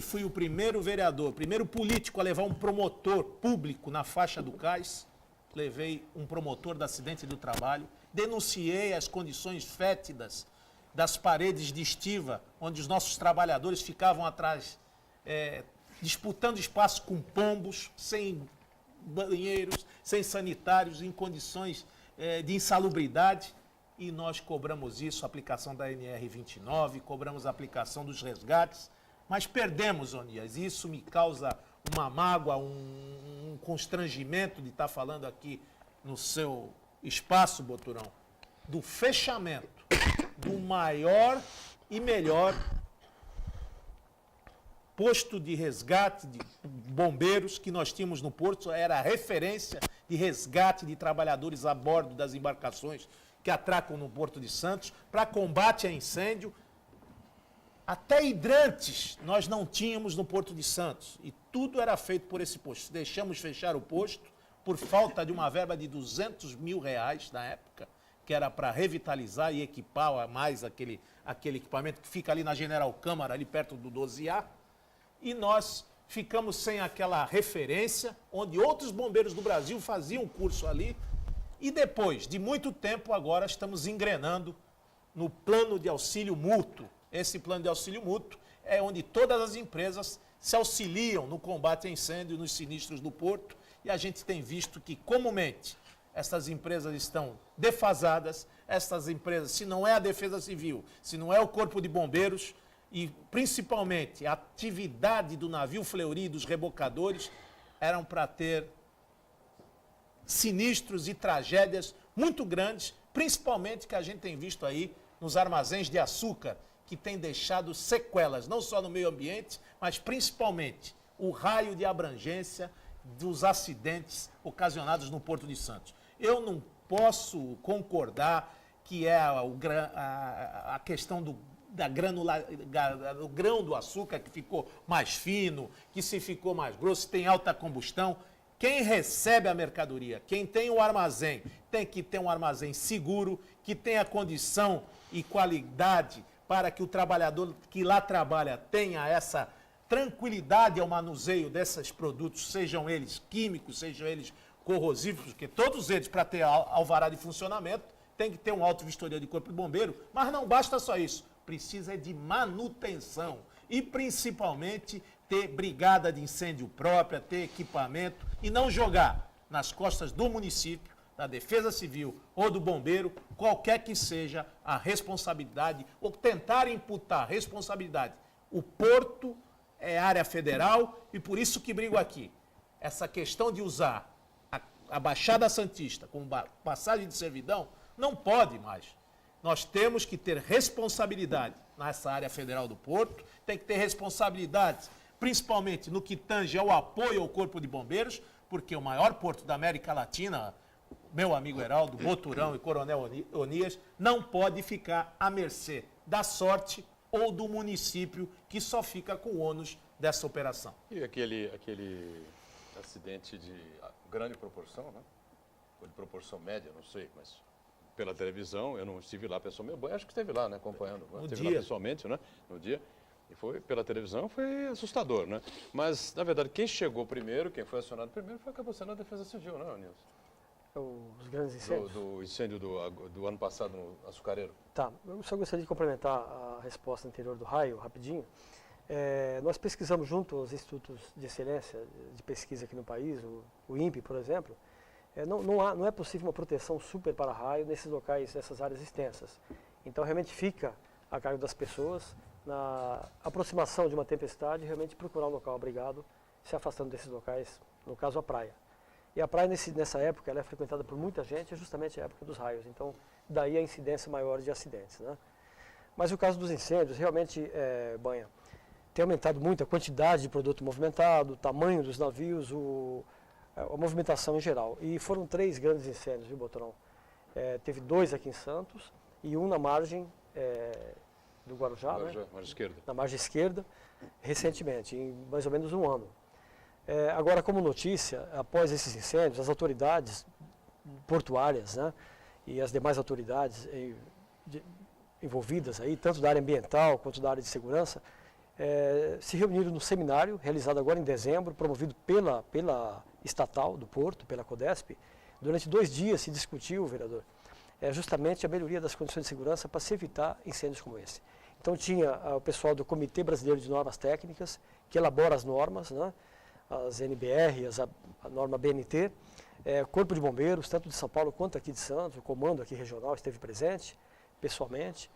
Fui o primeiro vereador, primeiro político a levar um promotor público na faixa do cais. Levei um promotor de acidente do trabalho, denunciei as condições fétidas das paredes de estiva, onde os nossos trabalhadores ficavam atrás, disputando espaço com pombos, sem banheiros, sem sanitários, em condições de insalubridade. E nós cobramos isso, a aplicação da NR29, cobramos a aplicação dos resgates, mas perdemos, Onias. Isso me causa uma mágoa, um constrangimento de estar falando aqui no seu espaço, Boturão, do fechamento do maior e melhor posto de resgate de bombeiros que nós tínhamos no Porto. Era a referência de resgate de trabalhadores a bordo das embarcações que atracam no Porto de Santos para combate a incêndio. Até hidrantes nós não tínhamos no Porto de Santos e tudo era feito por esse posto. Deixamos fechar o posto por falta de uma verba de R$200 mil na época, que era para revitalizar e equipar mais aquele equipamento que fica ali na General Câmara, ali perto do 12A. E nós ficamos sem aquela referência, onde outros bombeiros do Brasil faziam o curso ali. E depois de muito tempo, agora estamos engrenando no plano de auxílio mútuo. Esse plano de auxílio mútuo é onde todas as empresas se auxiliam no combate a incêndio, nos sinistros do porto. E a gente tem visto que, comumente, essas empresas estão defasadas. Essas empresas, se não é a Defesa Civil, se não é o Corpo de Bombeiros, e principalmente a atividade do navio Fleury e dos rebocadores, eram para ter sinistros e tragédias muito grandes, principalmente que a gente tem visto aí nos armazéns de açúcar, que tem deixado sequelas, não só no meio ambiente, mas principalmente o raio de abrangência dos acidentes ocasionados no Porto de Santos. Eu não posso concordar que é a questão do grão do açúcar que ficou mais fino, que se ficou mais grosso, se tem alta combustão. Quem recebe a mercadoria, quem tem o armazém, tem que ter um armazém seguro, que tenha condição e qualidade para que o trabalhador que lá trabalha tenha essa tranquilidade ao manuseio desses produtos, sejam eles químicos, sejam eles corrosivos, porque todos eles, para ter alvará de funcionamento, tem que ter um auto-vistoria de corpo de bombeiro, mas não basta só isso, precisa de manutenção e principalmente ter brigada de incêndio própria, ter equipamento e não jogar nas costas do município, da Defesa Civil ou do bombeiro, qualquer que seja a responsabilidade, ou tentar imputar responsabilidade. O porto é área federal e por isso que brigo aqui. Essa questão de usar a Baixada Santista como passagem de servidão não pode mais. Nós temos que ter responsabilidade nessa área federal do porto, tem que ter responsabilidades, principalmente no que tange ao apoio ao Corpo de Bombeiros, porque o maior porto da América Latina, meu amigo Heraldo, Boturão e Coronel Onias, não pode ficar à mercê da sorte ou do município que só fica com o ônus dessa operação. E aquele acidente de grande proporção, né? Ou de proporção média, não sei, mas pela televisão, eu não estive lá pessoalmente, acho que esteve lá, né, acompanhando, esteve lá pessoalmente, né, no dia, e foi pela televisão, foi assustador, né? Mas, na verdade, quem chegou primeiro, quem foi acionado primeiro, acabou sendo a Defesa Civil, né, Nilson? Os grandes incêndios? Do incêndio do ano passado no açucareiro. Tá, eu só gostaria de complementar a resposta anterior do Raio, rapidinho. Nós pesquisamos junto aos institutos de excelência de pesquisa aqui no país, o INPE, por exemplo. Não é possível uma proteção super para raio nesses locais, nessas áreas extensas. Então, realmente fica a cargo das pessoas, na aproximação de uma tempestade, realmente procurar um local abrigado, se afastando desses locais, no caso a praia. E a praia, nessa época, ela é frequentada por muita gente, é justamente a época dos raios. Então, daí a incidência maior de acidentes, né? Mas o caso dos incêndios, realmente, Banha, tem aumentado muito a quantidade de produto movimentado, o tamanho dos navios, a movimentação em geral. E foram 3 grandes incêndios, viu, Boturão? Teve 2 aqui em Santos e um na margem do Guarujá, né? Margem esquerda. Na margem esquerda, recentemente, em mais ou menos um ano. Agora, como notícia, após esses incêndios, as autoridades portuárias, né, e as demais autoridades envolvidas aí, tanto da área ambiental quanto da área de segurança, se reuniram no seminário, realizado agora em dezembro, promovido pela estatal do Porto, pela Codesp. Durante 2 dias se discutiu, vereador, justamente a melhoria das condições de segurança para se evitar incêndios como esse. Então tinha o pessoal do Comitê Brasileiro de Normas Técnicas, que elabora as normas, né, as NBR, a norma BNT, Corpo de Bombeiros, tanto de São Paulo quanto aqui de Santos, o comando aqui regional esteve presente, pessoalmente,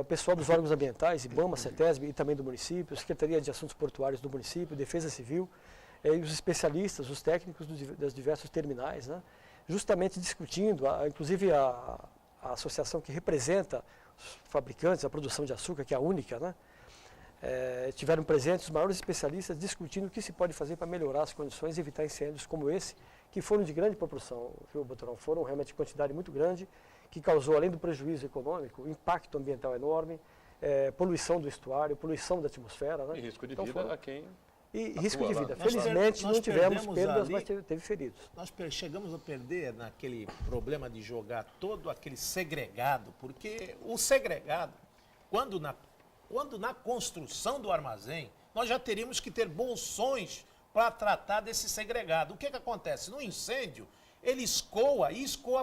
o pessoal dos órgãos ambientais, IBAMA, CETESB e também do município, Secretaria de Assuntos Portuários do município, Defesa Civil, e os especialistas, os técnicos das diversos terminais, né, justamente discutindo, inclusive a associação que representa os fabricantes, a produção de açúcar, que é a única, né, tiveram presentes os maiores especialistas discutindo o que se pode fazer para melhorar as condições e evitar incêndios como esse, que foram de grande proporção, viu, Boturão? Foram realmente de quantidade muito grande, que causou, além do prejuízo econômico, impacto ambiental enorme, poluição do estuário, poluição da atmosfera. Né? E risco de vida a quem... E risco de vida. Nós Felizmente não tivemos perdas, ali, mas teve feridos. Nós chegamos a perder naquele problema de jogar todo aquele segregado, porque o segregado, quando na construção do armazém, nós já teríamos que ter bolsões para tratar desse segregado. O que acontece? No incêndio, ele escoa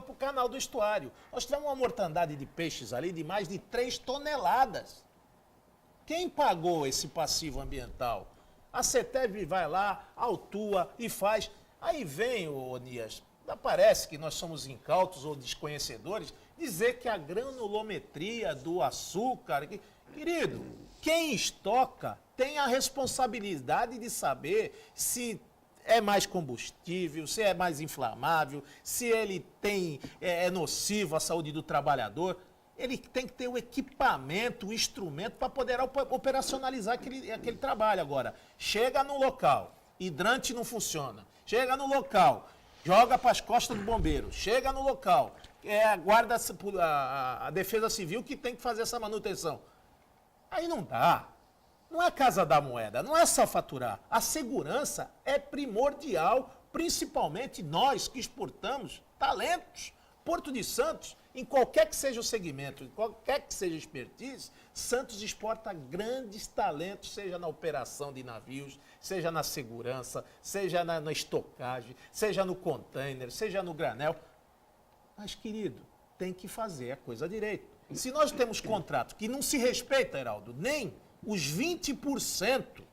para o canal do estuário. Nós tivemos uma mortandade de peixes ali de mais de 3 toneladas. Quem pagou esse passivo ambiental? A CETESB vai lá, autua e faz. Aí vem, Onias, parece que nós somos incautos ou desconhecedores, dizer que a granulometria do açúcar... Querido, quem estoca tem a responsabilidade de saber se é mais combustível, se é mais inflamável, se ele é nocivo à saúde do trabalhador. Ele tem que ter o equipamento, o instrumento para poder operacionalizar aquele trabalho. Agora, chega no local, hidrante não funciona. Chega no local, joga para as costas do bombeiro. Chega no local, é a Defesa Civil que tem que fazer essa manutenção. Aí não dá. Não é casa da moeda, não é só faturar. A segurança é primordial, principalmente nós que exportamos talentos. Porto de Santos, em qualquer que seja o segmento, em qualquer que seja a expertise, Santos exporta grandes talentos, seja na operação de navios, seja na segurança, seja na estocagem, seja no container, seja no granel. Mas, querido, tem que fazer a coisa direito. Se nós temos contrato que não se respeita, Heraldo, nem os 20%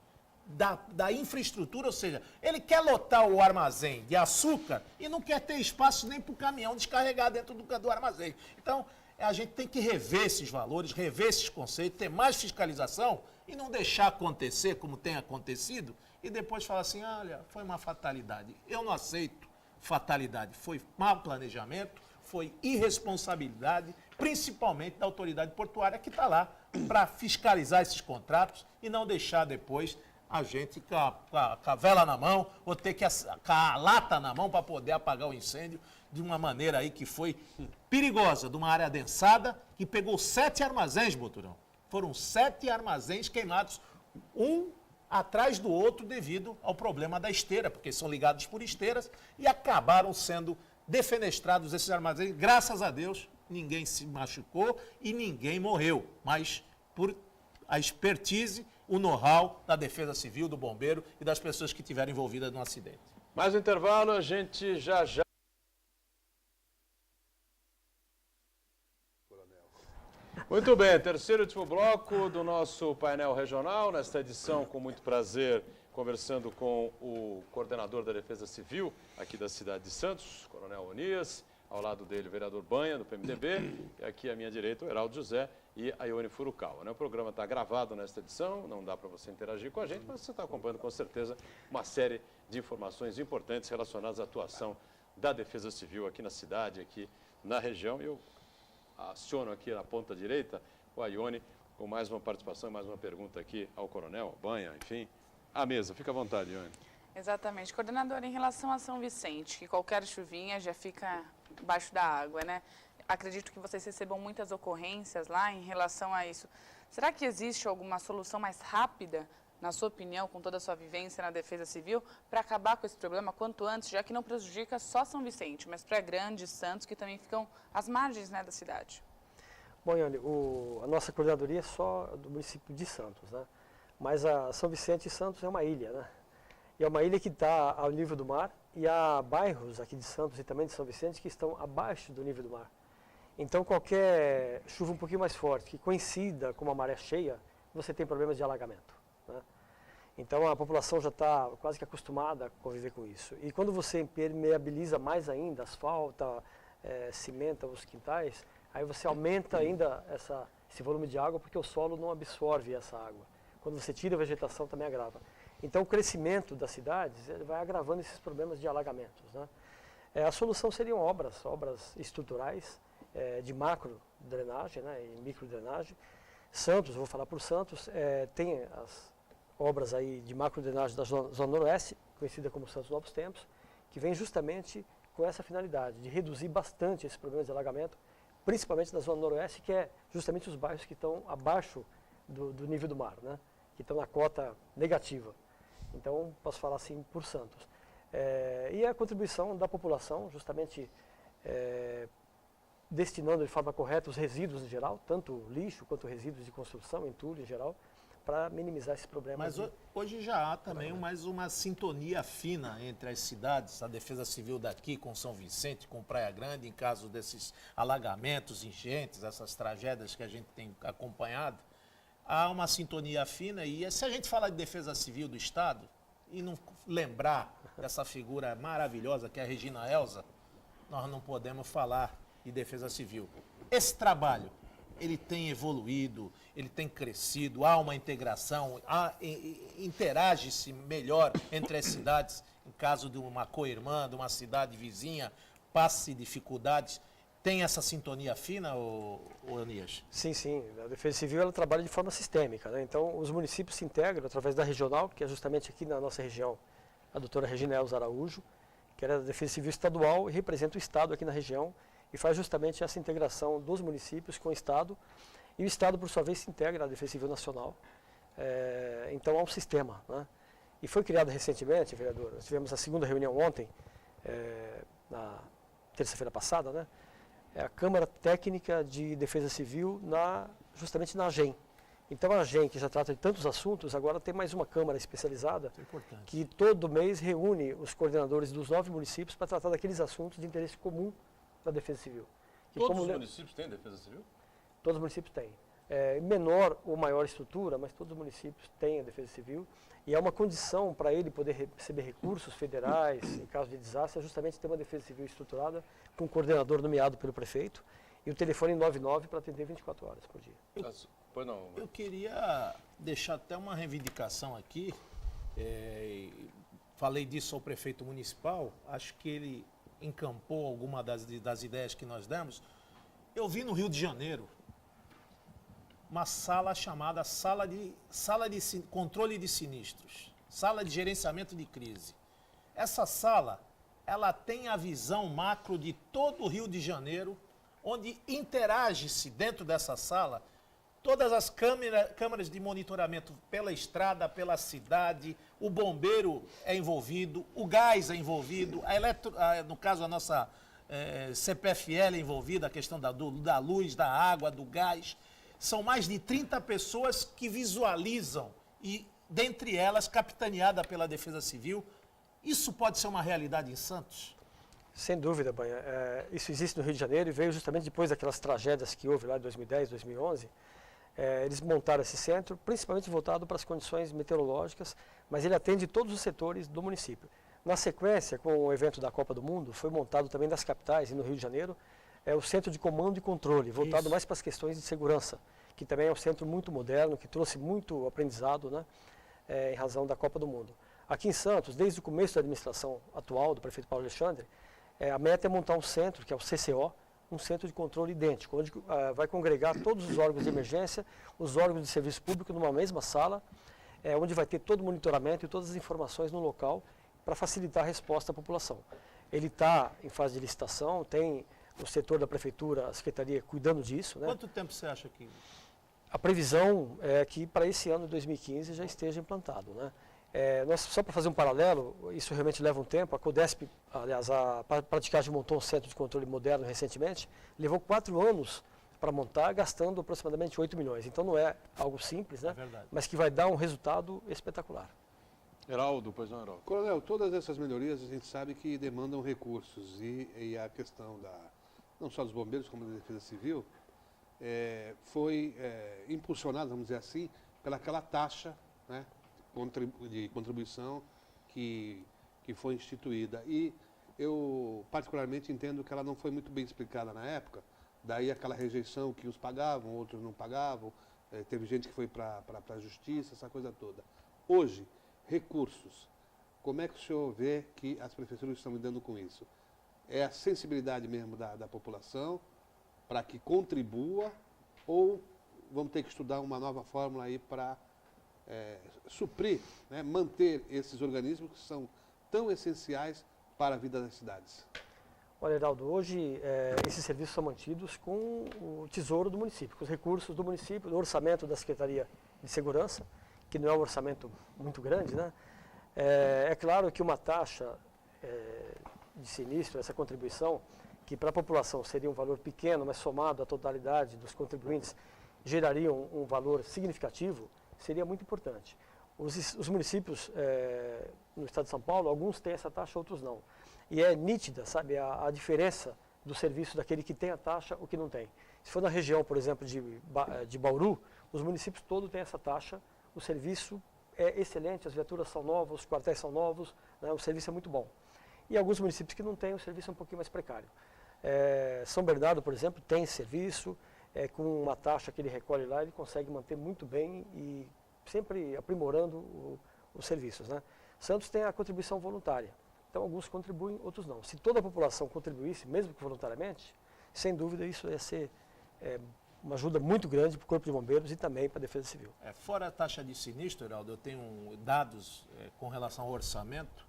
da infraestrutura, ou seja, ele quer lotar o armazém de açúcar e não quer ter espaço nem para o caminhão descarregar dentro do armazém. Então, a gente tem que rever esses valores, rever esses conceitos, ter mais fiscalização e não deixar acontecer como tem acontecido e depois falar assim, olha, foi uma fatalidade. Eu não aceito fatalidade, foi mau planejamento, foi irresponsabilidade, principalmente da autoridade portuária que está lá para fiscalizar esses contratos e não deixar depois a gente com a vela na mão ou ter que com a lata na mão para poder apagar o incêndio de uma maneira aí que foi perigosa, de uma área adensada que pegou 7 armazéns, Boturão. Foram 7 armazéns queimados, um atrás do outro devido ao problema da esteira, porque são ligados por esteiras e acabaram sendo defenestrados esses armazéns. Graças a Deus, ninguém se machucou e ninguém morreu, mas por a expertise, o know-how da Defesa Civil, do bombeiro e das pessoas que estiveram envolvidas no acidente. Mais um intervalo, a gente já... Muito bem, terceiro e último bloco do nosso painel regional, nesta edição, com muito prazer, conversando com o coordenador da Defesa Civil aqui da cidade de Santos, Coronel Onias, ao lado dele o vereador Banha, do PMDB, e aqui à minha direita o Heraldo José e a Ione Furukawa. O programa está gravado nesta edição, não dá para você interagir com a gente, mas você está acompanhando com certeza uma série de informações importantes relacionadas à atuação da Defesa Civil aqui na cidade, aqui na região. Eu aciono aqui na ponta direita o Ione com mais uma participação, mais uma pergunta aqui ao Coronel, Banha, enfim, à mesa. Fica à vontade, Ione. Exatamente. Coordenador, em relação a São Vicente, que qualquer chuvinha já fica embaixo da água, né? Acredito que vocês recebam muitas ocorrências lá em relação a isso. Será que existe alguma solução mais rápida, na sua opinião, com toda a sua vivência na Defesa Civil, para acabar com esse problema quanto antes, já que não prejudica só São Vicente, mas para grandes Santos, que também ficam às margens, né, da cidade? Bom, Ione, a nossa coordenadoria é só do município de Santos, né? Mas a São Vicente e Santos é uma ilha, né? E é uma ilha que está ao nível do mar e há bairros aqui de Santos e também de São Vicente que estão abaixo do nível do mar. Então, qualquer chuva um pouquinho mais forte, que coincida com uma maré cheia, você tem problemas de alagamento, né? Então, a população já está quase que acostumada a conviver com isso. E quando você impermeabiliza mais ainda, asfalta, cimenta os quintais, aí você aumenta ainda esse volume de água, porque o solo não absorve essa água. Quando você tira a vegetação, também agrava. Então, o crescimento das cidades ele vai agravando esses problemas de alagamentos, né? A solução seriam obras estruturais, de macro drenagem, né, e micro drenagem. Santos, vou falar por Santos, tem as obras aí de macro drenagem da Zona Noroeste, conhecida como Santos Novos Tempos, que vem justamente com essa finalidade, de reduzir bastante esses problemas de alagamento, principalmente da Zona Noroeste, que é justamente os bairros que estão abaixo do nível do mar, né, que estão na cota negativa. Então, posso falar assim por Santos. E a contribuição da população, justamente destinando de forma correta os resíduos em geral, tanto lixo quanto resíduos de construção, entulho em geral, para minimizar esse problema. Mas hoje já há também mais uma sintonia fina entre as cidades, a Defesa Civil daqui com São Vicente, com Praia Grande, em caso desses alagamentos, enchentes, essas tragédias que a gente tem acompanhado. Há uma sintonia fina e se a gente falar de Defesa Civil do Estado e não lembrar dessa figura maravilhosa que é a Regina Elza, nós não podemos falar de Defesa Civil. Esse trabalho, ele tem evoluído, ele tem crescido, há uma integração, interage-se melhor entre as cidades, em caso de uma co-irmã, de uma cidade vizinha, passe dificuldades. Tem essa sintonia fina, Onias? Sim, sim. A Defesa Civil ela trabalha de forma sistêmica, né? Então, os municípios se integram através da regional, que é justamente aqui na nossa região, a doutora Regina Elza Araújo, que era da Defesa Civil Estadual e representa o Estado aqui na região e faz justamente essa integração dos municípios com o Estado. E o Estado, por sua vez, se integra à Defesa Civil Nacional. Então, há um sistema, né? E foi criado recentemente, vereador, nós tivemos a segunda reunião ontem, na terça-feira passada, né? É a Câmara Técnica de Defesa Civil, justamente na AGEM. Então, a AGEM, que já trata de tantos assuntos, agora tem mais uma Câmara especializada, que todo mês reúne os coordenadores dos 9 municípios para tratar daqueles assuntos de interesse comum da Defesa Civil. Todos os municípios têm Defesa Civil? Todos os municípios têm. Menor ou maior estrutura, mas todos os municípios têm a Defesa Civil. E é uma condição para ele poder receber recursos federais em caso de desastre, é justamente ter uma Defesa Civil estruturada com um coordenador nomeado pelo prefeito e o telefone 99 para atender 24 horas por dia. Pois não. Eu queria deixar até uma reivindicação aqui. Falei disso ao prefeito municipal, acho que ele encampou alguma das ideias que nós demos. Eu vi no Rio de Janeiro uma sala chamada sala de controle de sinistros, sala de gerenciamento de crise. Essa sala, ela tem a visão macro de todo o Rio de Janeiro, onde interage-se dentro dessa sala todas as câmeras de monitoramento pela estrada, pela cidade, o bombeiro é envolvido, o gás é envolvido, no caso a nossa CPFL é envolvida, a questão da luz, da água, do gás. São mais de 30 pessoas que visualizam e, dentre elas, capitaneada pela Defesa Civil. Isso pode ser uma realidade em Santos? Sem dúvida, Banha. Isso existe no Rio de Janeiro e veio justamente depois daquelas tragédias que houve lá em 2010, 2011. Eles montaram esse centro, principalmente voltado para as condições meteorológicas, mas ele atende todos os setores do município. Na sequência, com o evento da Copa do Mundo, foi montado também nas capitais e no Rio de Janeiro, o Centro de Comando e Controle, voltado mais para as questões de segurança, que também é um centro muito moderno, que trouxe muito aprendizado, né, em razão da Copa do Mundo. Aqui em Santos, desde o começo da administração atual do prefeito Paulo Alexandre, a meta é montar um centro, que é o CCO, um centro de controle idêntico, onde vai congregar todos os órgãos de emergência, os órgãos de serviço público numa mesma sala, onde vai ter todo o monitoramento e todas as informações no local para facilitar a resposta à população. Ele está em fase de licitação, tem o setor da prefeitura, a secretaria cuidando disso, né? Quanto tempo você acha que... A previsão é que para esse ano de 2015 já esteja implantado, né? Só para fazer um paralelo, isso realmente leva um tempo. A Codesp, aliás, a Praticagem montou um centro de controle moderno recentemente, levou 4 anos para montar, gastando aproximadamente 8 milhões. Então não é algo simples, né? É verdade. Mas que vai dar um resultado espetacular. Heraldo, pois não, Heraldo. Coronel, todas essas melhorias a gente sabe que demandam recursos e a questão não só dos bombeiros como da Defesa Civil foi impulsionada, vamos dizer assim, pelaquela taxa, né, de contribuição que foi instituída. E eu particularmente entendo que ela não foi muito bem explicada na época, daí aquela rejeição que uns pagavam, outros não pagavam, teve gente que foi para a justiça, essa coisa toda. Hoje, recursos, como é que o senhor vê que as prefeituras estão lidando com isso? É a sensibilidade mesmo da população para que contribua ou vamos ter que estudar uma nova fórmula aí para suprir, né, manter esses organismos que são tão essenciais para a vida das cidades? Olha, Heraldo, hoje esses serviços são mantidos com o tesouro do município, com os recursos do município, do orçamento da Secretaria de Segurança, que não é um orçamento muito grande, né? É claro que uma taxa de sinistro, essa contribuição, que para a população seria um valor pequeno, mas somado à totalidade dos contribuintes, geraria um valor significativo, seria muito importante. Os municípios no estado de São Paulo, alguns têm essa taxa, outros não. E é nítida, sabe, a diferença do serviço daquele que tem a taxa ou que não tem. Se for na região, por exemplo, de Bauru, os municípios todos têm essa taxa, o serviço é excelente, as viaturas são novas, os quartéis são novos, né, o serviço é muito bom. E alguns municípios que não têm, o serviço é um pouquinho mais precário. São Bernardo, por exemplo, tem serviço, com uma taxa que ele recolhe lá, ele consegue manter muito bem e sempre aprimorando os serviços, né? Santos tem a contribuição voluntária, então alguns contribuem, outros não. Se toda a população contribuísse, mesmo que voluntariamente, sem dúvida isso ia ser uma ajuda muito grande para o Corpo de Bombeiros e também para a Defesa Civil. Fora a taxa de sinistro, Heraldo, eu tenho dados com relação ao orçamento.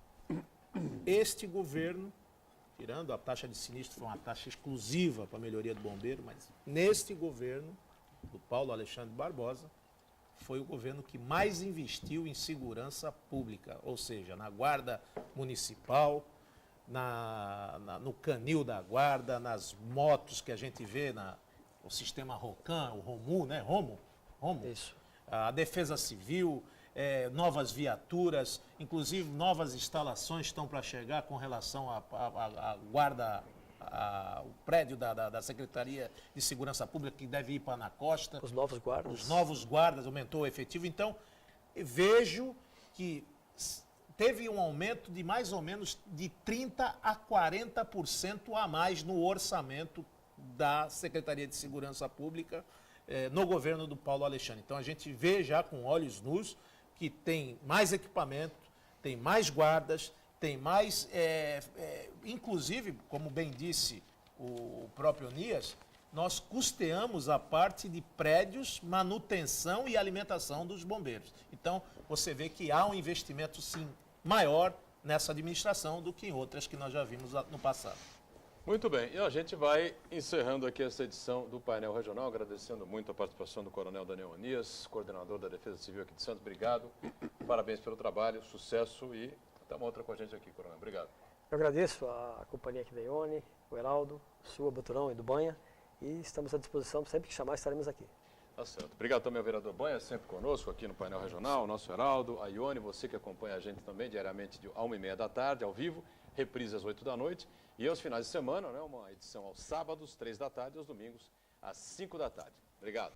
Este governo, tirando a taxa de sinistro, foi uma taxa exclusiva para a melhoria do bombeiro, mas neste governo, do Paulo Alexandre Barbosa, foi o governo que mais investiu em segurança pública, ou seja, na guarda municipal, no canil da guarda, nas motos que a gente vê, o sistema ROCAM, o ROMU, né? Romo? Isso. A defesa civil, novas viaturas, inclusive novas instalações estão para chegar com relação à guarda, o prédio da Secretaria de Segurança Pública, que deve ir para na Costa. Os novos guardas. Os novos guardas, aumentou o efetivo. Então, vejo que teve um aumento de mais ou menos de 30% a 40% a mais no orçamento da Secretaria de Segurança Pública no governo do Paulo Alexandre. Então, a gente vê já com olhos nus que tem mais equipamento, tem mais guardas, tem mais, inclusive, como bem disse o próprio Nias, nós custeamos a parte de prédios, manutenção e alimentação dos bombeiros. Então, você vê que há um investimento, sim, maior nessa administração do que em outras que nós já vimos no passado. Muito bem, e a gente vai encerrando aqui essa edição do Painel Regional, agradecendo muito a participação do Coronel Daniel Onias, coordenador da Defesa Civil aqui de Santos. Obrigado, parabéns pelo trabalho, sucesso e até uma outra com a gente aqui, Coronel. Obrigado. Eu agradeço a companhia aqui da Ione, o Heraldo, sua, Baturão e do Banha, e estamos à disposição, sempre que chamar estaremos aqui. Tá certo. Obrigado também ao vereador Banha, sempre conosco aqui no Painel Regional, o nosso Heraldo, a Ione, você que acompanha a gente também diariamente de 1h30 da tarde, ao vivo, reprise às 8 da noite, e aos finais de semana, né, uma edição aos sábados, 3 da tarde, e aos domingos, às 5 da tarde. Obrigado.